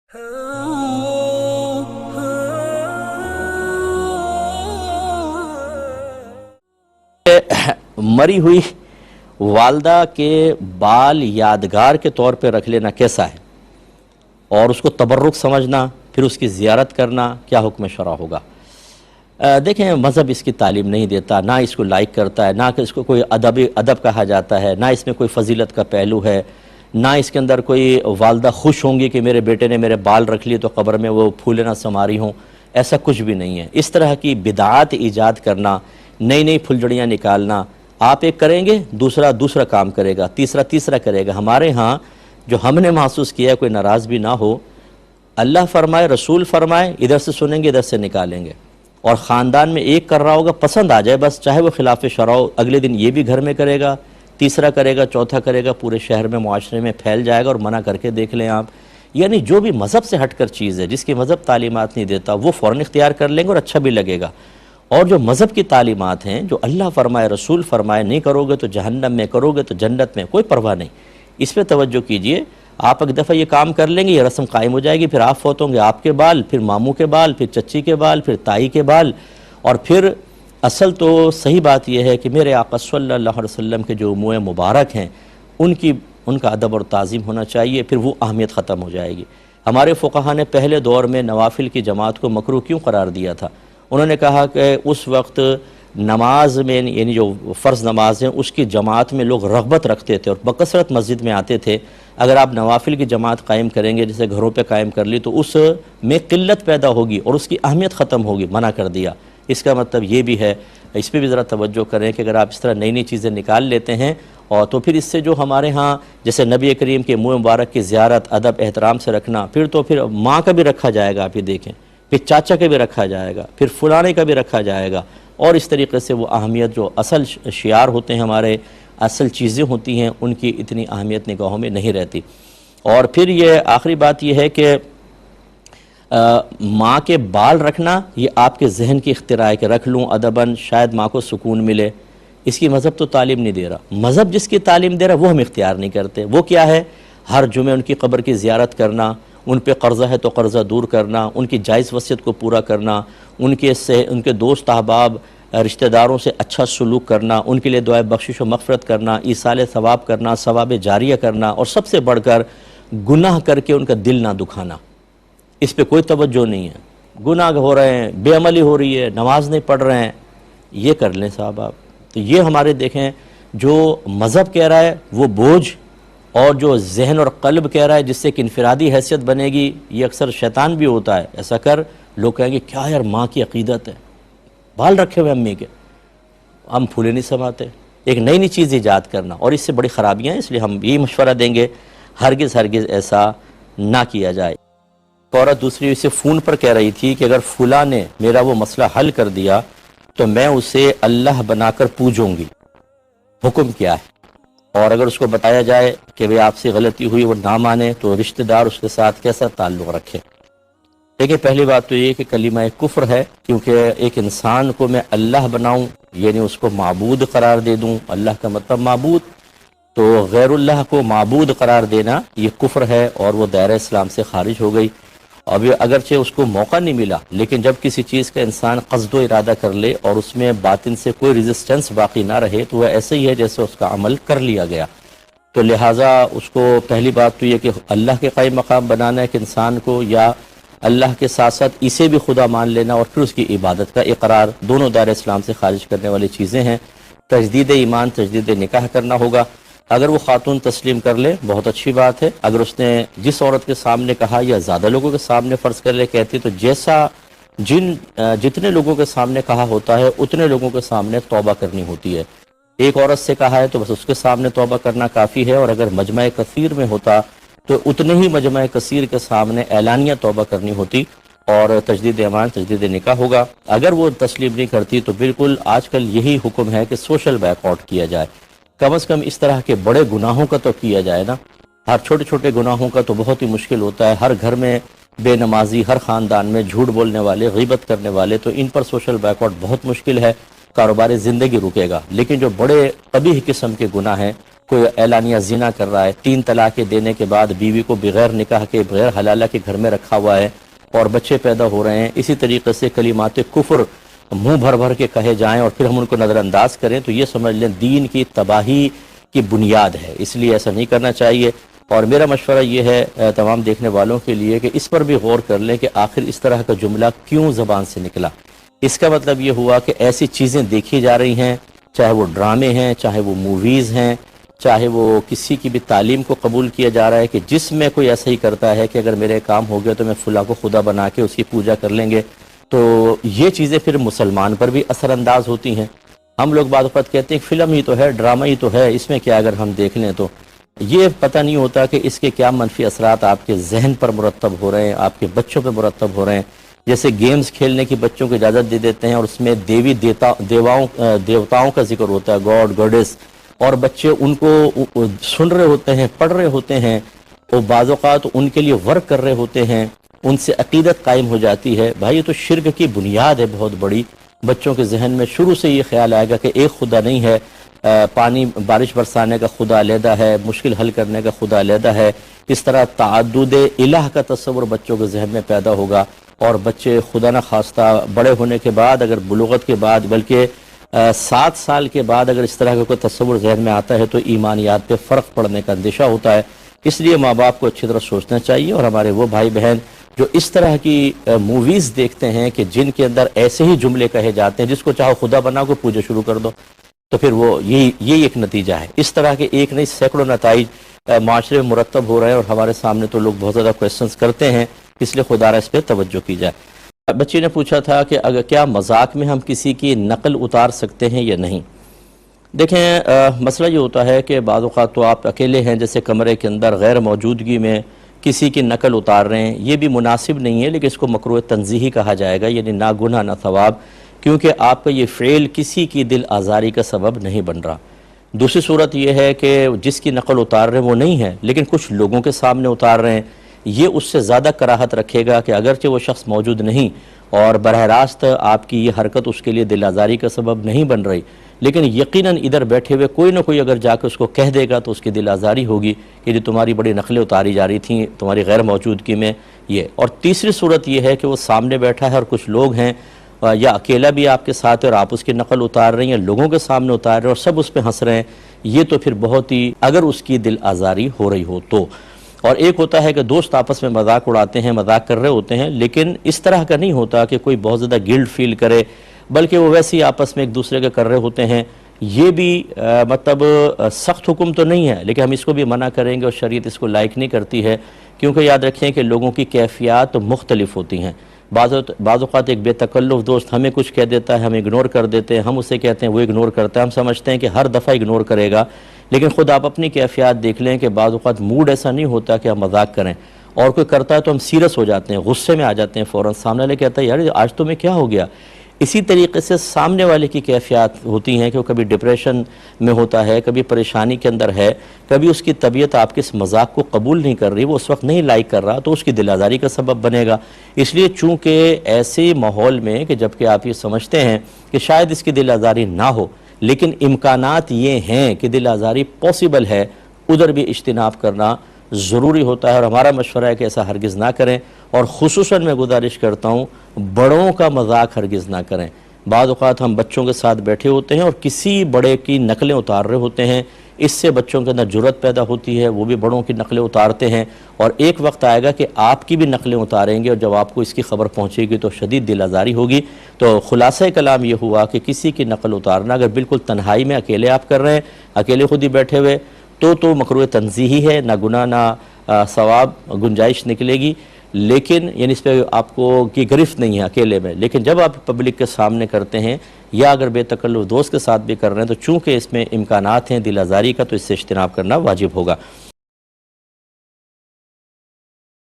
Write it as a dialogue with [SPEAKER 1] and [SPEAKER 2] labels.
[SPEAKER 1] मरी हुई वालदा के बाल यादगार के तौर पे रख लेना कैसा है, और उसको तबर्रुक समझना, फिर उसकी ज़ियारत करना, क्या हुक्म शरअ होगा। देखें, मज़हब इसकी तालीम नहीं देता, ना इसको लाइक करता है, ना कि इसको कोई अदब कहा जाता है, ना इसमें कोई फजीलत का पहलू है, ना इसके अंदर कोई वालदा खुश होंगी कि मेरे बेटे ने मेरे बाल रख लिए तो कब्र में वो फूले ना समारी हों, ऐसा कुछ भी नहीं है। इस तरह की बिदात ईजाद करना, नई नई फुलझड़ियाँ निकालना, आप एक करेंगे दूसरा काम करेगा, तीसरा करेगा। हमारे यहाँ जो हमने महसूस किया, कोई नाराज़ भी ना हो, अल्लाह फरमाए, रसूल फरमाए, इधर से सुनेंगे इधर से निकालेंगे, और ख़ानदान में एक कर रहा होगा, पसंद आ जाए बस, चाहे वो खिलाफ शरअ हो, अगले दिन ये भी घर में करेगा, तीसरा करेगा, चौथा करेगा, पूरे शहर में मुआशरे में फैल जाएगा। और मना करके देख लें आप, यानी जो भी मज़हब से हटकर चीज़ है, जिसकी मज़हब तालीमात नहीं देता, वो फ़ौरन इख्तियार कर लेंगे और अच्छा भी लगेगा। और जो मज़हब की तालीमात हैं, जो अल्लाह फरमाए, रसूल फरमाए, नहीं करोगे तो जहन्नम में, करोगे तो जन्नत में, कोई परवाह नहीं। इस पर तवज्जो कीजिए। आप एक दफ़ा ये काम कर लेंगे, ये रस्म कायम हो जाएगी, फिर आप फौत होंगे, आपके बाल, फिर मामू के बाल, फिर चच्ची के बाल, फिर ताई के बाल। और फिर असल तो सही बात यह है कि मेरे आका सल्लल्लाहु अलैहि वसल्लम के जो मुँह मुबारक हैं, उनका अदब और ताज़ीम होना चाहिए, फिर वो अहमियत ख़त्म हो जाएगी। हमारे फ़ुक़हा ने पहले दौर में नवाफिल की जमात को मकरूह क्यों करार दिया था? उन्होंने कहा कि उस वक्त नमाज में, यानी जो फ़र्ज़ नमाज हैं, उसकी जमात में लोग रग़बत रखते थे और बकसरत मस्जिद में आते थे। अगर आप नवाफिल की जमात कायम करेंगे, जैसे घरों पे कायम कर ली, तो उसमें क़िल्लत पैदा होगी और उसकी अहमियत ख़त्म होगी, मना कर दिया। इसका मतलब ये भी है, इस पर भी ज़रा तवज्जो करें कि अगर आप इस तरह नई नई चीज़ें निकाल लेते हैं, और तो फिर इससे जो हमारे यहाँ जैसे नबी करीम के मुँह मुबारक की ज़ियारत अदब एहतराम से रखना, फिर माँ का भी रखा जाएगा, आप ये देखें, फिर चाचा का भी रखा जाएगा, फिर फलाने का भी रखा जाएगा, और इस तरीके से वो अहमियत जो असल शियार होते हैं, हमारे असल चीज़ें होती हैं, उनकी इतनी अहमियत निगाहों में नहीं रहती। और फिर ये आखिरी बात ये है कि माँ के बाल रखना, ये आपके जहन की इख्तिरा है कि रख लूँ अदबन, शायद माँ को सुकून मिले। इसकी मज़हब तो तालीम नहीं दे रहा। मज़हब जिसकी तालीम दे रहा है वो हम इख्तियार नहीं करते। वो क्या है? हर जुमे उनकी कब्र की ज़ियारत करना, उन पे कर्ज़ा है तो कर्ज़ा दूर करना, उनकी जायज़ वसीयत को पूरा करना, उनके दोस्त अहबाब रिश्तेदारों से अच्छा सलूक करना, उनके लिए दुआए बख्शिश व मग़फ़िरत करना, ईसाले सवाब करना, सवाब जारिया करना, और सबसे बढ़कर गुनाह करके उनका दिल ना दुखाना। इस पे कोई तवज्जो नहीं है। गुनाह हो रहे हैं, बेअमली हो रही है, नमाज नहीं पढ़ रहे हैं, ये कर लें साहब आप। तो ये हमारे देखें, जो मज़हब कह रहा है वो बोझ, और जो जहन और क़ल्ब कह रहा है जिससे कि इनफरादी हैसियत बनेगी, ये अक्सर शैतान भी होता है। ऐसा कर, लोग कहेंगे क्या यार माँ की अक़ीदत है, बाल रखे हुए अम्मी के, हम फूले नहीं समाते। एक नई नई चीज़ ईजाद करना, और इससे बड़ी ख़राबियाँ हैं। इसलिए हम यही मशवरा देंगे, हरगिज़ ऐसा ना किया जाए। औरत दूसरी से फ़ोन पर कह रही थी कि अगर फुला ने मेरा वो मसला हल कर दिया तो मैं उसे अल्लाह बनाकर पूजूंगी, हुक्म क्या है? और अगर उसको बताया जाए कि भाई आपसे गलती हुई, वो ना माने, तो रिश्तेदार उसके साथ कैसा ताल्लुक़ रखे? देखिए, पहली बात तो ये कि कलीमा कुफ्र है, क्योंकि एक इंसान को मैं अल्लाह बनाऊं, यानी उसको माबूद करार दे दूं। अल्लाह का मतलब माबूद, तो गैरुल्लाह को माबूद करार देना ये कुफ्र है, और वो दायरा इस्लाम से खारिज हो गई। अब अगरचे उसको मौका नहीं मिला, लेकिन जब किसी चीज़ का इंसान क़स्द इरादा कर ले और उसमें बातिन से कोई रेजिस्टेंस बाकी ना रहे, तो वह ऐसे ही है जैसे उसका अमल कर लिया गया। तो लिहाजा उसको पहली बात तो ये कि अल्लाह के क़ाइम मकाम बनाना है कि इंसान को, या अल्लाह के साथ साथ इसे भी खुदा मान लेना, और फिर उसकी इबादत का इकरार, दोनों दायरे इस्लाम से खारिज करने वाली चीज़ें हैं। तजदीद ईमान, तजदीद निकाह करना होगा। अगर वो खातून तस्लीम कर ले, बहुत अच्छी बात है। अगर उसने जिस औरत के सामने कहा, या ज़्यादा लोगों के सामने फ़र्ज़ कर ले कहती, तो जैसा जितने लोगों के सामने कहा होता है, उतने लोगों के सामने तौबा करनी होती है। एक औरत से कहा है तो बस उसके सामने तौबा करना काफ़ी है, और अगर मजमा कसीर में होता तो उतने ही मजमा कसीर के सामने एलानिया तौबा करनी होती, और तजदीद ईमान, तजदीद निकाह होगा। अगर वो तस्लीम नहीं करती तो बिल्कुल आजकल यही हुक्म है कि सोशल बैकआउट किया जाए। कम अज़ कम इस तरह के बड़े गुनाहों का तो किया जाए ना। हर छोटे छोटे गुनाहों का तो बहुत ही मुश्किल होता है। हर घर में बेनमाजी, हर ख़ानदान में झूठ बोलने वाले, ग़ीबत करने वाले, तो इन पर सोशल बैकआउट बहुत मुश्किल है। कारोबारी ज़िंदगी रुकेगा। लेकिन जो बड़े कबीह किस्म के गुनाह हैं, کوئی اعلانیہ زنا کر رہا ہے، 3 طلاقیں دینے کے بعد بیوی کو بغیر نکاح کے بغیر حلالہ کے گھر میں رکھا ہوا ہے اور بچے پیدا ہو رہے ہیں، اسی طریقے سے کلمات کفر منہ بھر بھر کے کہے جائیں اور پھر ہم ان کو نظر انداز کریں، تو یہ سمجھ لیں دین کی تباہی کی بنیاد ہے۔ اس لیے ایسا نہیں کرنا چاہیے، اور میرا مشورہ یہ ہے تمام دیکھنے والوں کے لیے کہ اس پر بھی غور کر لیں کہ آخر اس طرح کا جملہ کیوں زبان سے نکلا۔ اس کا مطلب یہ ہوا کہ ایسی چیزیں دیکھی جا رہی ہیں، چاہے وہ ڈرامے ہیں، چاہے وہ موویز ہیں، چاہے وہ کسی کی بھی تعلیم کو قبول کیا جا رہا ہے کہ جس میں کوئی ایسا ہی کرتا ہے کہ اگر میرے کام ہو گیا تو میں فلاں کو خدا بنا کے اس کی پوجا کر لیں گے، تو یہ چیزیں پھر مسلمان پر بھی اثر انداز ہوتی ہیں۔ ہم لوگ بعض اوقات کہتے ہیں فلم ہی تو ہے، ڈرامہ ہی تو ہے، اس میں کیا اگر ہم دیکھ لیں تو یہ پتہ نہیں ہوتا کہ اس کے کیا منفی اثرات آپ کے ذہن پر مرتب ہو رہے ہیں، آپ کے بچوں پہ مرتب ہو رہے ہیں۔ جیسے گیمز کھیلنے کی بچوں کو اجازت دے دیتے ہیں اور اس میں دیوتاؤں کا ذکر ہوتا ہے، گاڈ گاڈیس، اور بچے ان کو سن رہے ہوتے ہیں، پڑھ رہے ہوتے ہیں، اور بعض اوقات ان کے لیے ورک کر رہے ہوتے ہیں، ان سے عقیدت قائم ہو جاتی ہے۔ بھائی یہ تو شرک کی بنیاد ہے بہت بڑی۔ بچوں کے ذہن میں شروع سے یہ خیال آئے گا کہ ایک خدا نہیں ہے، پانی بارش برسانے کا خدا علیحدہ ہے، مشکل حل کرنے کا خدا علیحدہ ہے۔ اس طرح تعدد الہ کا تصور بچوں کے ذہن میں پیدا ہوگا، اور بچے خدا نہ خواستہ بڑے ہونے کے بعد، اگر بلوغت کے بعد، بلکہ 7 سال کے بعد اگر اس طرح کا کوئی تصور ذہن میں آتا ہے تو ایمانیات پہ فرق پڑنے کا اندیشہ ہوتا ہے۔ اس لیے ماں باپ کو اچھی طرح سوچنا چاہیے، اور ہمارے وہ بھائی بہن جو اس طرح کی موویز دیکھتے ہیں کہ جن کے اندر ایسے ہی جملے کہے جاتے ہیں، جس کو چاہو خدا بنا کو پوجا شروع کر دو، تو پھر وہ یہی ایک نتیجہ ہے۔ اس طرح کے ایک نہیں سینکڑوں نتائج معاشرے میں مرتب ہو رہے ہیں، اور ہمارے سامنے تو لوگ بہت زیادہ کویسچنز کرتے ہیں، اس لیے خدا را اس پہ توجہ کی جائے۔ بچی نے پوچھا تھا کہ اگر کیا مذاق میں ہم کسی کی نقل اتار سکتے ہیں یا نہیں؟ دیکھیں مسئلہ یہ ہوتا ہے کہ بعض اوقات تو آپ اکیلے ہیں، جیسے کمرے کے اندر غیر موجودگی میں کسی کی نقل اتار رہے ہیں، یہ بھی مناسب نہیں ہے، لیکن اس کو مکروہ تنزیہی کہا جائے گا، یعنی نہ گناہ نہ ثواب، کیونکہ آپ کا یہ فعل کسی کی دل آزاری کا سبب نہیں بن رہا۔ دوسری صورت یہ ہے کہ جس کی نقل اتار رہے ہیں وہ نہیں ہے، لیکن کچھ لوگوں کے سامنے اتار رہے ہیں، یہ اس سے زیادہ کراہت رکھے گا کہ اگرچہ وہ شخص موجود نہیں اور براہ راست آپ کی یہ حرکت اس کے لیے دل آزاری کا سبب نہیں بن رہی، لیکن یقیناً ادھر بیٹھے ہوئے کوئی نہ کوئی اگر جا کے اس کو کہہ دے گا تو اس کی دل آزاری ہوگی کہ جو تمہاری بڑی نقلیں اتاری جا رہی تھیں تمہاری غیر موجودگی میں یہ۔ اور تیسری صورت یہ ہے کہ وہ سامنے بیٹھا ہے اور کچھ لوگ ہیں یا اکیلا بھی آپ کے ساتھ ہے اور آپ اس کی نقل اتار رہے ہیں، یا لوگوں کے سامنے اتار رہے ہیں اور سب اس پہ ہنس رہے ہیں، یہ تو پھر بہت ہی، اگر اس کی دل آزاری ہو رہی ہو تو۔ اور ایک ہوتا ہے کہ دوست آپس میں مذاق اڑاتے ہیں، مذاق کر رہے ہوتے ہیں، لیکن اس طرح کا نہیں ہوتا کہ کوئی بہت زیادہ گلٹ فیل کرے، بلکہ وہ ویسے ہی آپس میں ایک دوسرے کے کر رہے ہوتے ہیں۔ یہ بھی مطلب سخت حکم تو نہیں ہے، لیکن ہم اس کو بھی منع کریں گے، اور شریعت اس کو لائق نہیں کرتی ہے، کیونکہ یاد رکھیں کہ لوگوں کی کیفیات مختلف ہوتی ہیں۔ بعض اوقات ایک بے تکلف دوست ہمیں کچھ کہہ دیتا ہے، ہم اگنور کر دیتے ہیں، ہم اسے کہتے ہیں وہ اگنور کرتا ہے، ہم سمجھتے ہیں کہ ہر دفعہ اگنور کرے گا، لیکن خود آپ اپنی کیفیات دیکھ لیں کہ بعض اوقات موڈ ایسا نہیں ہوتا کہ ہم مذاق کریں، اور کوئی کرتا ہے تو ہم سیریس ہو جاتے ہیں، غصے میں آ جاتے ہیں فوراً، سامنے والے کہتا ہے یار آج تمہیں کیا ہو گیا۔ اسی طریقے سے سامنے والے کی کیفیات ہوتی ہیں کہ وہ کبھی ڈپریشن میں ہوتا ہے، کبھی پریشانی کے اندر ہے، کبھی اس کی طبیعت آپ کے اس مذاق کو قبول نہیں کر رہی، وہ اس وقت نہیں لائک کر رہا، تو اس کی دل آزاری کا سبب بنے گا۔ اس لیے چونکہ ایسے ماحول میں کہ جبکہ آپ یہ سمجھتے ہیں کہ شاید اس کی دل آزاری نہ ہو، لیکن امکانات یہ ہیں کہ دل آزاری پاسبل ہے، ادھر بھی اجتناب کرنا ضروری ہوتا ہے، اور ہمارا مشورہ ہے کہ ایسا ہرگز نہ کریں، اور خصوصاً میں گزارش کرتا ہوں بڑوں کا مذاق ہرگز نہ کریں۔ بعض اوقات ہم بچوں کے ساتھ بیٹھے ہوتے ہیں اور کسی بڑے کی نقلیں اتار رہے ہوتے ہیں، اس سے بچوں کے اندر جرأت پیدا ہوتی ہے، وہ بھی بڑوں کی نقلیں اتارتے ہیں، اور ایک وقت آئے گا کہ آپ کی بھی نقلیں اتاریں گے، اور جب آپ کو اس کی خبر پہنچے گی تو شدید دل آزاری ہوگی۔ تو خلاصہ کلام یہ ہوا کہ کسی کی نقل اتارنا اگر بالکل تنہائی میں اکیلے آپ کر رہے ہیں، اکیلے خود ہی بیٹھے ہوئے، تو مکروہ تنزیہی ہے، نہ گناہ نہ ثواب، گنجائش نکلے گی، لیکن یعنی اس پہ آپ کو کی گرفت نہیں ہے اکیلے میں۔ لیکن جب آپ پبلک کے سامنے کرتے ہیں یا اگر بے تکلف دوست کے ساتھ بھی کر رہے ہیں تو چونکہ اس میں امکانات ہیں دل آزاری کا، تو اس سے اجتناب کرنا واجب ہوگا۔